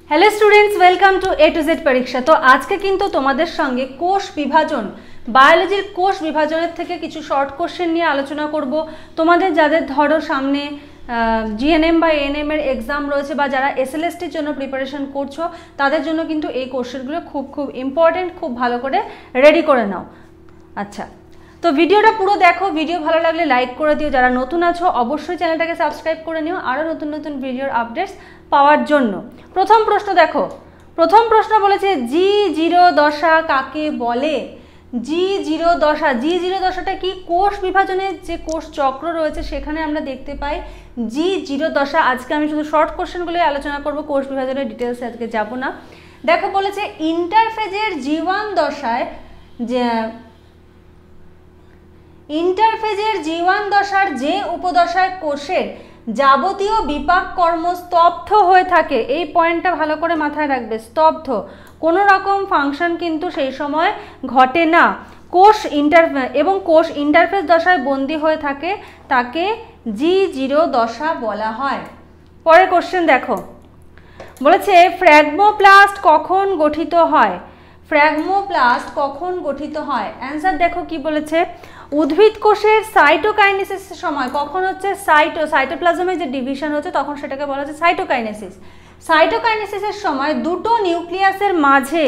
Hello students, welcome to A to Z Pariksha. तो आज के किन्तु तुम्हादेर संगे कोष विभाजन बायोलॉजिर कोष विभाजनेर थेके किछु शर्ट कोश्चेन निये आलोचना करब। तुम्हादेर जादेर धरो सामने जिएनएम बा एएनएम एर एग्जाम रयेछे बा जारा एसएलएसटिर जोन्नो प्रिपारेशन करछो तादेर जोन्नो किन्तु एई कोश्चेनगुलो खूब खूब इम्पोर्टेंट, खूब भालो करे रेडी करे नाओ। अच्छा, तो भिडियोटा पुरो देखो। भिडियो भालो लागले लाइक करे दिओ। जारा नतुन आछो अवश्यई चैनलटाके साबस्क्राइब करे निओ आरो नतुन नतुन भिडियोर आपडेट्स पाওয়ার জন্য। প্রথম প্রশ্ন দেখো, প্রথম প্রশ্ন বলেছে জি0 দশা কাকে বলে। জি0 দশা, জি0 দশাটা কি? কোষ বিভাজনের যে কোষ চক্র রয়েছে সেখানে আমরা দেখতে পাই জি0 দশা। আজকে আমি শুধু শর্ট কোশ্চেনগুলোই আলোচনা করব, কোষ বিভাজনের ডিটেলসে আজকে যাব না। দেখো বলেছে ইন্টারফেজের জি1 দশায় যে ইন্টারফেজের জি1 দশার যে উপদশায় কোষের যাবতীয় বিপাক কর্ম স্তব্ধ হয়ে থাকে। এই পয়েন্টটা ভালো করে মাথায় রাখবে, স্তব্ধ, কোনো রকম ফাংশন কিন্তু সেই সময় ঘটে না। কোষ ইন্টারফেজ দশায় বন্দী হয়ে থাকে, তাকে জি0 দশা বলা হয়। পরের কোশ্চেন দেখো, বলেছে ফ্র্যাগমোপ্লাস্ট কখন গঠিত হয়। ফ্র্যাগমোপ্লাস্ট কখন গঠিত হয়? অ্যান্সার দেখো কি বলেছে, উদ্ভিদ কোষের সাইটোকাইনেসিসের সময়। কখন হচ্ছে? সাইটোপ্লাজমের যে ডিভিশন হচ্ছে তখন সেটাকে বলা হচ্ছে সাইটোকাইনেসিস। সাইটোকাইনেসিসের সময় দুটো নিউক্লিয়াসের মাঝে,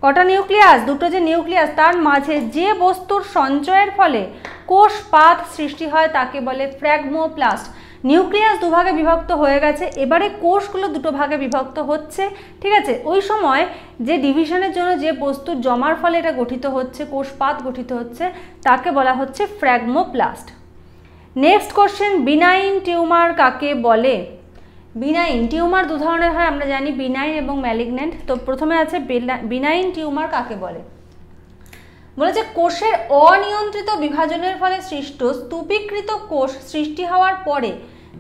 কটা নিউক্লিয়াস? দুটো যে নিউক্লিয়াস তার মাঝে যে বস্তুর সঞ্চয়ের ফলে কোষ পাত সৃষ্টি হয় তাকে বলে ফ্র্যাগমোপ্লাস্ট। নিউক্লিয়াস দুভাগে বিভক্ত হয়ে গেছে, এবারে কোষগুলো দুটো ভাগে বিভক্ত হচ্ছে, ঠিক আছে। ওই সময় যে ডিভিশনের জন্য যে বস্তুর জমার ফলে এটা গঠিত হচ্ছে, কোষপাত গঠিত হচ্ছে, তাকে বলা হচ্ছে phragmoplast. Next question, benign tumour কাকে বলে। বিনাইন টিউমার দু ধরনের হয় আমরা জানি, বিনাইন এবং ম্যালিগন্যান্ট। তো প্রথমে আছে বিনাইন টিউমার কাকে বলে। বলেছে কোষের অনিয়ন্ত্রিত বিভাজনের ফলে সৃষ্ট স্তূপীকৃত কোষ সৃষ্টি হওয়ার পরে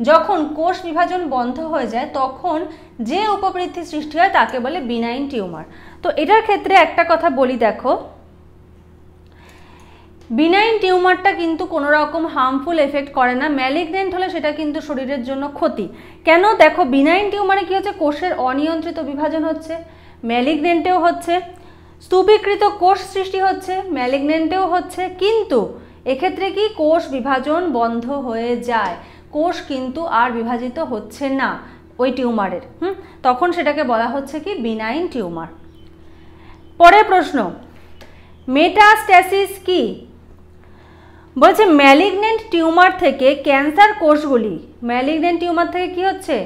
যখন কোষ বিভাজন বন্ধ হয়ে যায় তখন যে উপবৃদ্ধি সৃষ্টি হয় তাকে বলে বিনাইন টিউমার। তো এটার ক্ষেত্রে একটা কথা বলি, দেখো বিনাইন টিউমারটা কিন্তু কোনো রকম হার্মফুল এফেক্ট করে না। ম্যালিগন্যান্ট হলে সেটা কিন্তু শরীরের জন্য ক্ষতি। কেন? দেখো বিনাইন টিউমারে কি হচ্ছে, কোষের অনিয়ন্ত্রিত বিভাজন হচ্ছে, ম্যালিগন্যান্টেও হচ্ছে, স্তূপীকৃত কোষ সৃষ্টি হচ্ছে, ম্যালিগন্যান্টেও হচ্ছে, কিন্তু এক্ষেত্রে কি কোষ বিভাজন বন্ধ হয়ে যায়, কোষ কিন্তু আর বিভাজিত হচ্ছে না ওই টিউমারের। তখন সেটাকে বলা হচ্ছে কি বিনাইন টিউমার। পরের প্রশ্ন, মেটাস্ট্যাসিস কি। বলছে ম্যালিগন্যান্ট টিউমার থেকে ক্যান্সার কোষগুলি, ম্যালিগন্যান্ট টিউমার থেকে কি হচ্ছে,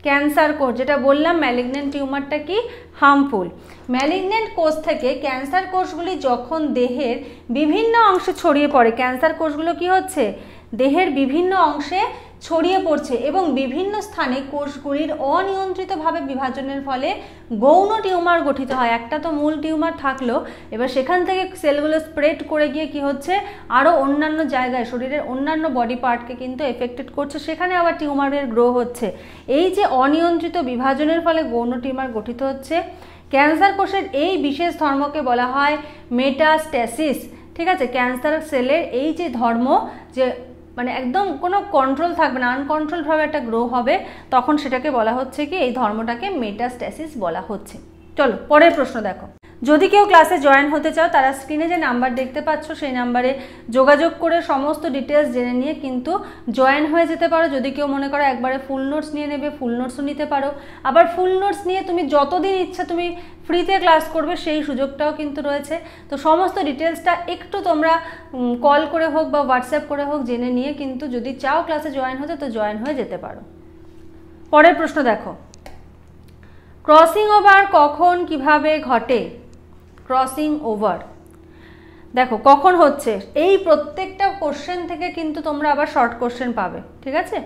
ক্যান্সার কোষ। যেটা বললাম ম্যালিগন্যান্ট টিউমারটা কি হার্মফুল। ম্যালিগন্যান্ট কোষ থেকে ক্যান্সার কোষগুলি যখন দেহের বিভিন্ন অংশে ছড়িয়ে পড়ে, ক্যান্সার কোষগুলো কি হচ্ছে, দেহের বিভিন্ন অংশে ছড়িয়ে পড়ছে এবং বিভিন্ন স্থানে কোষগুলির অনিয়ন্ত্রিতভাবে বিভাজনের ফলে গৌণ টিউমার গঠিত হয়। একটা তো মূল টিউমার থাকলো, এবার সেখান থেকে সেলগুলো স্প্রেড করে গিয়ে কি হচ্ছে, আরও অন্যান্য জায়গায় শরীরের অন্যান্য বডি পার্টকে কিন্তু এফেক্টেড করছে, সেখানে আবার টিউমারের গ্রো হচ্ছে। এই যে অনিয়ন্ত্রিত বিভাজনের ফলে গৌণ টিউমার গঠিত হচ্ছে, ক্যান্সার কোষের এই বিশেষ ধর্মকে বলা হয় মেটাস্ট্যাসিস, ঠিক আছে। ক্যান্সার সেলের এই যে ধর্ম, যে মানে একদম কোনো কন্ট্রোল থাকবে না, আনকন্ট্রোলভাবে একটা গ্রো হবে, তখন সেটাকে বলা হচ্ছে কি, এই ধর্মটাকে মেটাস্ট্যাসিস বলা হচ্ছে। চলো পরের প্রশ্ন দেখো। যদি কেউ ক্লাসে জয়েন হতে চাও তারা স্ক্রিনে যে নাম্বার দেখতে পাচ্ছ সেই নাম্বারে যোগাযোগ করে সমস্ত ডিটেলস জেনে নিয়ে কিন্তু জয়েন হয়ে যেতে পারো। যদি কেউ মনে করো একবারে ফুল নোটস নিয়ে নেবে, ফুল নোটসও নিতে পারো। আবার ফুল নোটস নিয়ে তুমি যতদিন ইচ্ছা তুমি ফ্রিতে ক্লাস করবে সেই সুযোগটাও কিন্তু রয়েছে। তো সমস্ত ডিটেলসটা একটু তোমরা কল করে হোক বা হোয়াটসঅ্যাপ করে হোক জেনে নিয়ে কিন্তু যদি চাও ক্লাসে জয়েন হতে তো জয়েন হয়ে যেতে পারো। পরের প্রশ্ন দেখো, ক্রসিং ওভার কখন কিভাবে ঘটে। ক্রসিং ওভার দেখো কখন হচ্ছে, এই প্রত্যেকটা কোশ্চেন থেকে কিন্তু তোমরা আবার শর্ট কোশ্চেন পাবে, ঠিক আছে।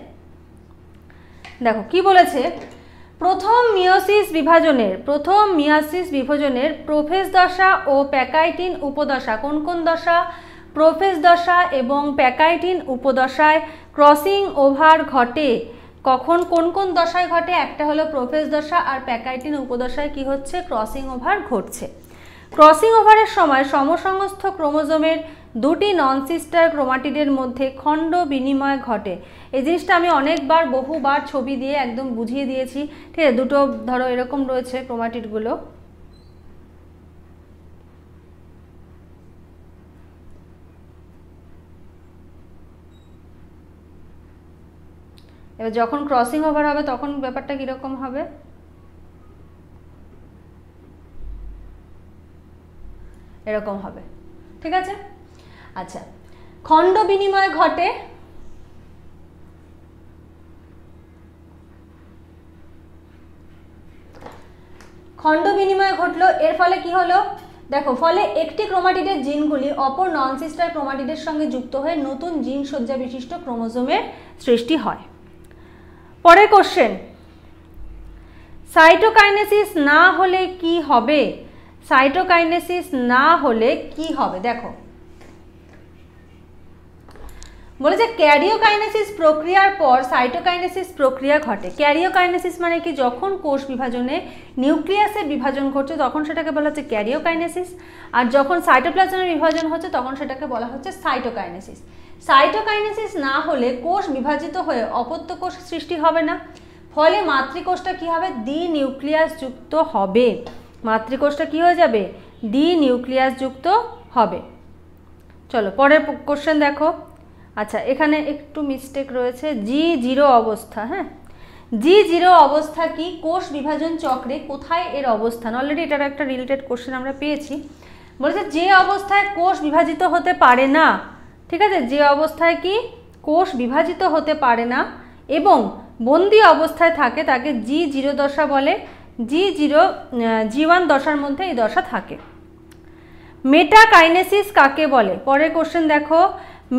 দেখো কি বলেছে, প্রথম মিয়োসিস বিভাজনের প্রোফেজ দশা ও প্যাকাইটিন উপদশা। কোন কোন দশা? প্রোফেজ দশা এবং প্যাকাইটিন উপদশায় ক্রসিং ওভার ঘটে। কখন কোন কোন দশায় ঘটে? একটা হলো প্রোফেজ দশা, আর প্যাকাইটিন উপদশায় কি হচ্ছে, ক্রসিং ওভার ঘটছে। ক্রসিং ওভারের সময় সমসংস্থ ক্রোমোজোমের দুটি নন সিস্টার ক্রোমাটিডের মধ্যে খণ্ড বিনিময় ঘটে। এই জিনিসটা আমি অনেকবার বহুবার ছবি দিয়ে একদম বুঝিয়ে দিয়েছি। ঠিক আছে, দুটো ধরো এরকম রয়েছে ক্রোমাটিডগুলো, এবার যখন ক্রসিং ওভার হবে তখন ব্যাপারটা কিরকম হবে, এরকম হবে। ঠিক আছে, আচ্ছা, খণ্ড বিনিময় ঘটে খণ্ড বিনিময় ঘটলো, এর ফলে কি হলো দেখো, ফলে একটি ক্রোমাটিডের জিনগুলি অপর নন সিস্টার ক্রোমাটিডের সঙ্গে যুক্ত হয়ে নতুন জিন সজ্জা বিশিষ্ট ক্রোমোজোমের সৃষ্টি হয়। পরের কোশ্চেন, সাইটোকাইনেসিস না হলে কি হবে? সাইটোকাইনেসিস না হলে কি হবে দেখো, বলেছে ক্যারিওকাইনেসিস প্রক্রিয়ার পর সাইটোকাইনেসিস প্রক্রিয়া ঘটে। ক্যারিওকাইনেসিস মানে কি, যখন কোষ বিভাজনে নিউক্লিয়াসের বিভাজন ঘটছে তখন সেটাকে বলা হচ্ছে ক্যারিওকাইনেসিস, আর যখন সাইটোপ্লাজমের বিভাজন হচ্ছে তখন সেটাকে বলা হচ্ছে সাইটোকাইনেসিস। সাইটোকাইনেসিস না হলে কোষ বিভাজিত হয়ে অপত্য কোষ সৃষ্টি হবে না, ফলে মাতৃকোষটা কি হবে, দ্বি নিউক্লিয়াস যুক্ত হবে। মাতৃকোষটা কি হয়ে যাবে, দ্বি নিউক্লিয়াস যুক্ত হবে। চলো পরের কোশ্চেন দেখো। আচ্ছা, এখানে একটু মিস্টেক রয়েছে, G0 অবস্থা। হ্যাঁ, G0 অবস্থা কি, কোষ বিভাজন চক্রে কোথায় এর অবস্থান? অলরেডি এটার একটা রিলেটেড কোশ্চেন আমরা পেয়েছি। বলেছে যে অবস্থায় কোষ বিভাজিত হতে পারে না, ঠিক আছে, যে অবস্থায় কি কোষ বিভাজিত হতে পারে না এবং বন্দি অবস্থায় থাকে তাকে G0 দশা বলে। G1 দশার মধ্যে এই দশা থাকে। মেটাকাইনেসিস কাকে বলে? পরের কোশ্চেন দেখো,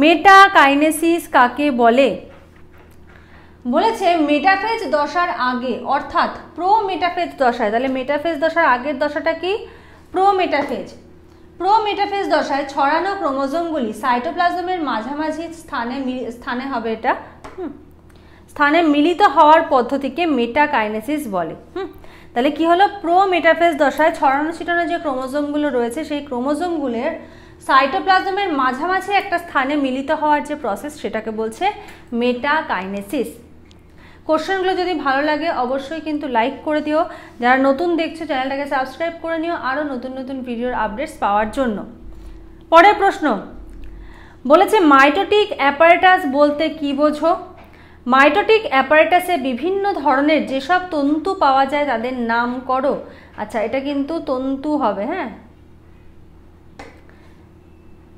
মেটাকাইনেসিস কাকে বলে? বলেছে মেটাফেজ দশার আগে অর্থাৎ প্রোমেটাফেজ দশায়, তাহলে মেটাফেজ দশার আগের দশাটা কি, প্রোমেটাফেজ। প্রোমেটাফেজ দশায় ছড়ানো ক্রোমোজোমগুলি সাইটোপ্লাজমের মাঝামাঝি স্থানে হবে, এটা স্থানে মিলিত হওয়ার পদ্ধতিকে মেটাকাইনেসিস বলে। তাহলে কি হলো, প্রোমেটাফেজ দশায় ছড়ানো ছিটানো যে ক্রোমোজোমগুলো রয়েছে সেই ক্রোমোজোমগুলোর সাইটোপ্লাজমের মাঝামাঝি একটা স্থানে মিলিত হওয়ার যে প্রসেস সেটাকে বলছে মেটাকাইনেসিস। কোশ্চেনগুলো যদি ভালো লাগে অবশ্যই কিন্তু লাইক করে দিও, যারা নতুন দেখছো চ্যানেলটাকে সাবস্ক্রাইব করে নিও আরও নতুন নতুন ভিডিওর আপডেটস পাওয়ার জন্য। পরের প্রশ্ন, বলেছে মাইটোটিক অ্যাপারেটাস বলতে কি বোঝো? মাইটোটিক অ্যাপারেটাসে বিভিন্ন ধরনের যেসব তন্তু পাওয়া যায় তাদের নাম করো। আচ্ছা, এটা কিন্তু তন্তু হবে। হ্যাঁ,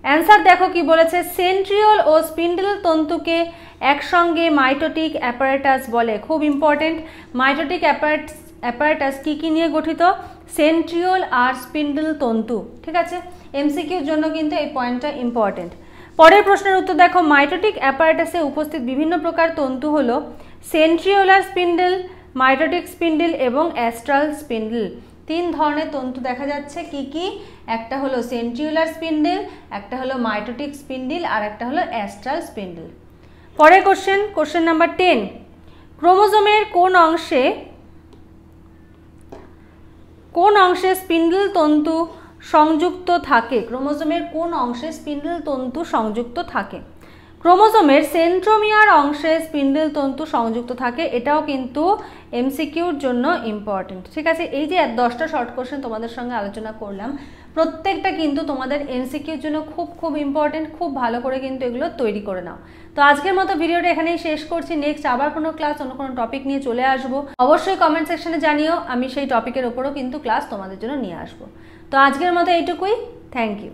অ্যান্সার দেখো কি বলেছে, সেন্ট্রিওল ও স্পিন্ডল তন্তুকে একসঙ্গে মাইটোটিক অ্যাপারেটাস বলে। খুব ইম্পর্টেন্ট, মাইটোটিক অ্যাপারেটাস কি কি নিয়ে গঠিত, সেন্ট্রিওল আর স্পিন্ডল তন্তু। ঠিক আছে, এমসিকিউর জন্য কিন্তু এই পয়েন্টটা ইম্পর্টেন্ট। পরের প্রশ্নের উত্তর দেখো, মাইটোটিক অ্যাপারেটাসে উপস্থিত বিভিন্ন প্রকার তন্তু হলো সেন্ট্রিওলার স্পিন্ডল, মাইটোটিক স্পিন্ডল এবং অ্যাস্ট্রাল স্পিন্ডল। তিন ধরনের তন্তু দেখা যাচ্ছে, কি কি, একটা হলো সেন্ট্রিওলার স্পিন্ডল, একটা হলো মাইটোটিক স্পিন্ডল আর একটা হলো অ্যাস্ট্রাল স্পিন্ডল। পরের কোশ্চেন নাম্বার 10, ক্রোমোজোমের কোন অংশে স্পিন্ডল তন্তু সংযুক্ত থাকে? ক্রোমোজোমের কোন অংশে স্পিন্ডল তন্তু সংযুক্ত থাকে? ক্রোমোজোমের সেন্ট্রোমিয়ার অংশে স্পিন্ডল তন্তু সংযুক্ত থাকে, এটাও কিন্তু এমসিকিউর জন্য ইম্পর্টেন্ট। ঠিক আছে, এই যে 10টা শর্ট কোশ্চেন তোমাদের সঙ্গে আলোচনা করলাম, প্রত্যেকটা কিন্তু তোমাদের এমসিকিউর জন্য খুব খুব ইম্পর্টেন্ট। খুব ভালো করে কিন্তু এগুলো তৈরি করে নাও। তো আজকের মতো ভিডিওটা এখানেই শেষ করছি। নেক্সট আবার কোনো ক্লাস, অন্য কোনো টপিক নিয়ে চলে আসবো। অবশ্যই কমেন্ট সেকশনে জানিও, আমি সেই টপিকের ওপরও কিন্তু ক্লাস তোমাদের জন্য নিয়ে আসবো। তো আজকের মতো এইটুকুই, থ্যাংক ইউ।